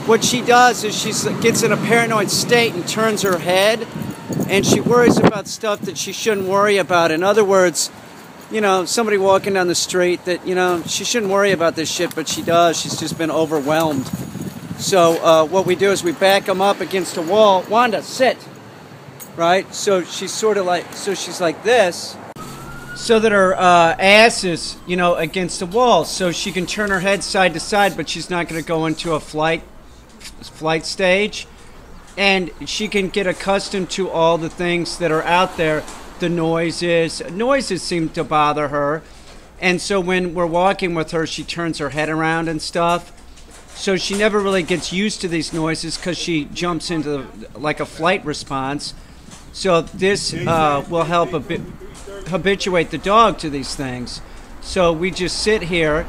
what she does is she gets in a paranoid state and turns her head, and she worries about stuff that she shouldn't worry about. In other words, you know, somebody walking down the street that, you know, she shouldn't worry about this shit, but she does. She's just been overwhelmed. So what we do is we back them up against a wall. Wanda, sit. Right? So she's sort of like, so she's like this, so that her ass is, you know, against the wall, so she can turn her head side to side, but she's not going to go into a flight stage. And she can get accustomed to all the things that are out there. The noises seem to bother her. And so when we're walking with her, she turns her head around and stuff. So she never really gets used to these noises because she jumps into like a flight response. So this will help a bit habituate the dog to these things. So we just sit here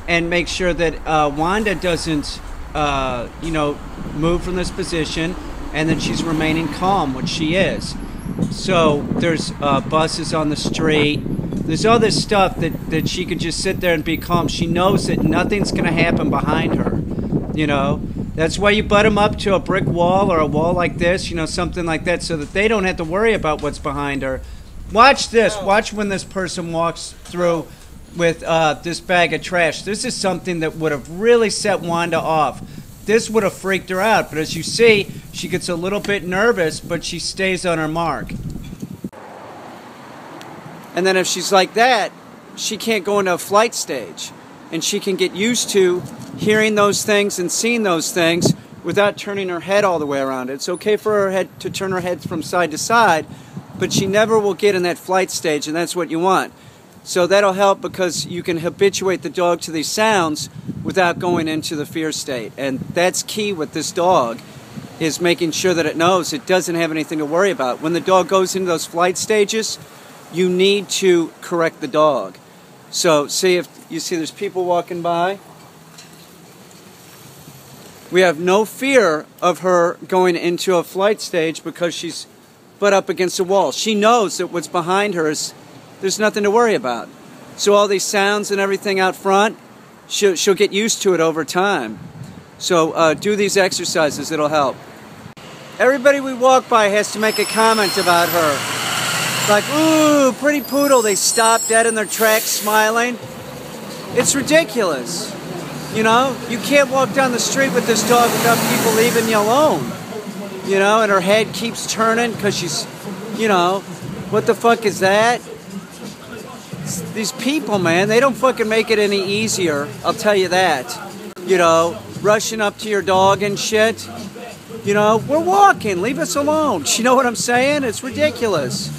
and make sure that Wanda doesn't, you know, move from this position, and that she's remaining calm, which she is. So there's buses on the street. There's all this stuff that she could just sit there and be calm. She knows that nothing's going to happen behind her, you know. That's why you butt them up to a brick wall or a wall like this, you know, something like that, so that they don't have to worry about what's behind her. Watch this. Watch when this person walks through with this bag of trash. This is something that would have really set Wanda off. This would have freaked her out, but as you see, she gets a little bit nervous, but she stays on her mark. And then if she's like that, she can't go into a flight stage. And she can get used to hearing those things and seeing those things without turning her head all the way around. It's okay for her head to turn her head from side to side, but she never will get in that flight stage, and that's what you want. So that'll help because you can habituate the dog to these sounds without going into the fear state. And that's key with this dog, is making sure that it knows it doesn't have anything to worry about. When the dog goes into those flight stages, you need to correct the dog. So see, if you see there's people walking by, we have no fear of her going into a flight stage because she's butt up against the wall. She knows that what's behind her is, there's nothing to worry about. So all these sounds and everything out front, she'll get used to it over time. So do these exercises, it'll help. Everybody we walk by has to make a comment about her. Like, ooh, pretty poodle. They stop dead in their tracks smiling. It's ridiculous. You know, you can't walk down the street with this dog without people leaving you alone. You know, and her head keeps turning because she's, you know, what the fuck is that? These people, man, they don't fucking make it any easier, I'll tell you that. You know, rushing up to your dog and shit. You know, we're walking, leave us alone. You know what I'm saying? It's ridiculous.